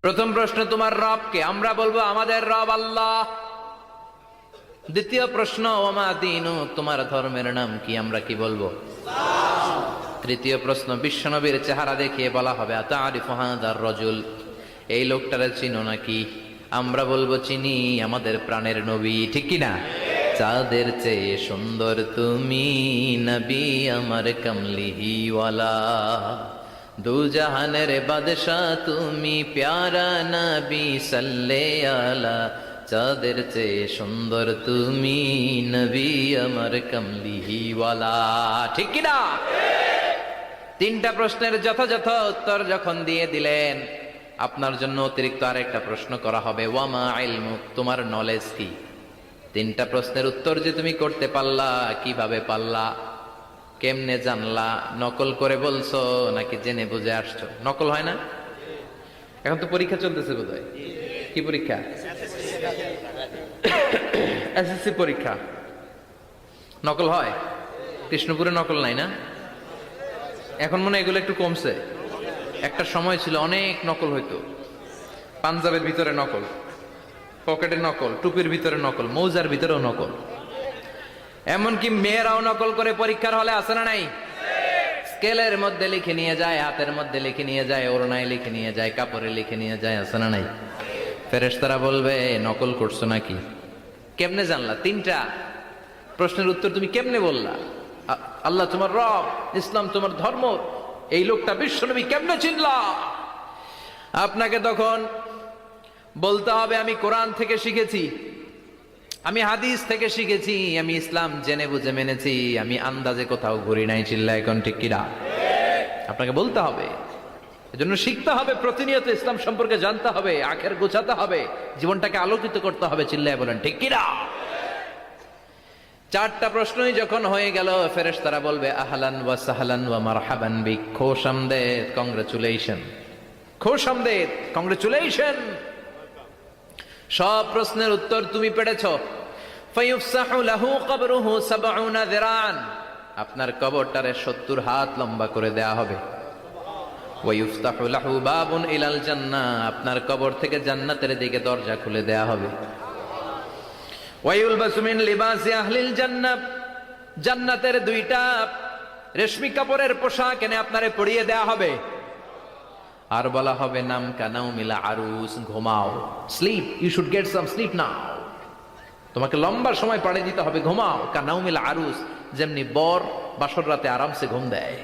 প্রথম প্রশ্ন, তোমার রব কে? আমরা বলবো আমাদের রব আল্লাহ। দ্বিতীয় প্রশ্ন, ওমা দীনু, তোমার ধর্মের নাম কি? আমরা কি বলবো? তৃতীয় প্রশ্ন, বিশ্বনবীর চেহারা দেখিয়ে বলা হবে আতারিফু হাযার রাজুল, এই লোকটারে চিনো নাকি? আমরা বলবো চিনি, আমাদের প্রাণের নবী। ঠিক কি না? চাঁদের চেয়ে সুন্দর তুমি, নবী আমার কমলিওয়ালা, দু জাহানের বাদশা তুমি, প্যারা নবী সাল্লে আলা, চাঁদের চেয়ে সুন্দর তুমি, নবী আমার কমলিওয়ালা। ঠিক কি না? তিনটা প্রশ্নের যথাযথ উত্তর যখন দিয়ে দিলেন, আপনার জন্য অতিরিক্ত আরেকটা প্রশ্ন করা হবে, ওয়ামা ইলমুক, তোমার নলেজ কি? তিনটা প্রশ্নের উত্তর যে তুমি করতে পারলা, কিভাবে পারলা, কেমনে জানলা? নকল করে বলছো নাকি জেনে বুঝে আসছো? নকল হয় না? এখন তো পরীক্ষা চলতেছে বোধহয়। কি পরীক্ষা? এসএসসি পরীক্ষা। নকল হয়? কৃষ্ণপুরে নকল নাই না? এখন মনে হয় এগুলো একটু কমছে। একটা সময় ছিল অনেক নকল হইতো। পাঞ্জাবের ভিতরে নকল, পকেটে নকল, টুপির ভিতরে নকল, মৌজার ভিতরেও নকল। এমনকি মেয়েরাও নকল করে পরীক্ষার হলে আসে না নাই? স্কেলের মধ্যে লিখে নিয়ে যায়, হাতের মধ্যে লিখে নিয়ে যায়, ওড়নায় লিখে নিয়ে যায়, কাপড়ে লিখে নিয়ে যায়, আসে না নাই? ফেরেশতারা বলবে নকল করছো নাকি? কেমনে জানলা? তিনটা প্রশ্নের উত্তর তুমি কেমনে বললা? আল্লাহ তোমার রব, ইসলাম তোমার ধর্ম, এই লোকটা বিশ্বনবী, কেমনে চিনলা? আপনাকে তখন বলতে হবে আমি কোরআন থেকে শিখেছি, আমি হাদিস থেকে শিখেছি, আমি ইসলাম জেনে বুঝে মেনেছি, আমি আন্দাজে কোথাও ঘুরি নাই। চিল্লা এখন ঠিক কিনা? আপনাকে বলতে হবে। এজন্য শিখতে হবে, প্রতিনিয়ত ইসলাম সম্পর্কে জানতে হবে, আখের গোছাতে হবে, জীবনটাকে আলোকিত করতে হবে। চিল্লায় বলেন ঠিক কিনা? চারটা প্রশ্নই যখন হয়ে গেল, ফেরেশতারা বলবে আহলান ওয়া সাহলান ওয়া মারহাবান বিক, খোশামদেদ, কংগ্রেচুলেশন, খোশামদেদ, কংগ্রেচুলেশন। সব প্রশ্নের উত্তর তুমি পেরেছো। ফায়ুফসাহু লাহু কবরুহু ৭০ যিরান, আপনার কবরটারে ৭০ হাত লম্বা করে দেয়া হবে। ওয়া ইফতাহু লাহু বাবুন ইলাল জান্নাহ, আপনার কবর থেকে জান্নাতের দিকে দরজা খুলে দেয়া হবে। ওয়া ইউলবাসু মিন লিবাসি আহলিল জান্নাহ, জান্নাতের দুইটা রেশমি কাপড়ের পোশাক এনে আপনারে পরিয়ে দেয়া হবে। আর বলা হবে নাম কানাও মিলা আরুস, ঘুমাও, sleep, you should get some sleep now, তোমাকে লম্বা সময় পাড়ে দিতে হবে, ঘুমাও। কানাও মিলা আরুস, যেমনি বর বাসর রাতে আরামসে ঘুম দেয়,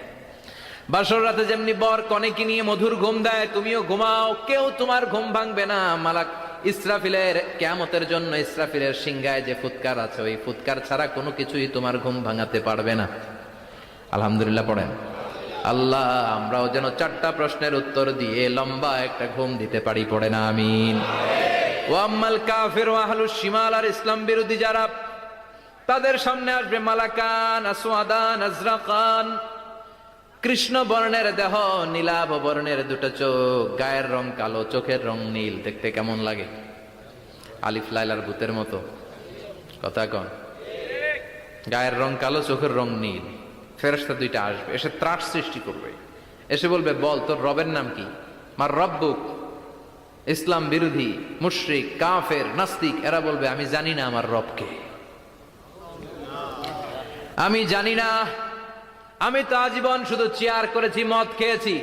বাসর রাতে যেমনি বর কনেকে নিয়ে মধুর ঘুম দেয়, তুমিও ঘুমাও, কেউ তোমার ঘুম ভাঙবে না। মালাক ইসরাফিলের কিয়ামতের জন্য ইসরাফিলের সিংহায় যে ফুৎকার আছে, ওই ফুৎকার ছাড়া কোনো কিছুই তোমার ঘুম ভাঙাতে পারবে না। আলহামদুলিল্লাহ পড়েন। আল্লাহ আমরাও যেন চারটা প্রশ্নের উত্তর দিয়ে লম্বা একটা ঘুম দিতে পারি, পড়ে না আমিন। ওয়াম্মাল কাফির ওয়া আহলুশ শিমাল, আর ইসলাম বিরোধী যারা, তাদের সামনে আসবে মালাকান আসওয়াদান আজরাকান, কৃষ্ণ বর্ণের দেহ, নীলাভ বর্ণের দুটো চোখ, গায়ের রং কালো, চোখের রং নীল। দেখতে কেমন লাগে? আলিফ লাইলার ভূতের মতো। কথা কন। গায়ের রং কালো, চোখের রং নীল। ফেরেশতা দুইটা আসবে, এসে ত্রাস সৃষ্টি করবে, এসে বলবে বল তোর রবের নাম কি? মার রব্বুক। ইসলাম বিরোধী মুশরিক, কাফের, নাস্তিক এরা বলবে আমি জানি না আমার রবকে, আমি জানি না, আমি তো আজীবন শুধু চেয়ার করেছি, মদ খেয়েছি,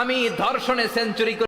আমি ধর্ষণে সেঞ্চুরি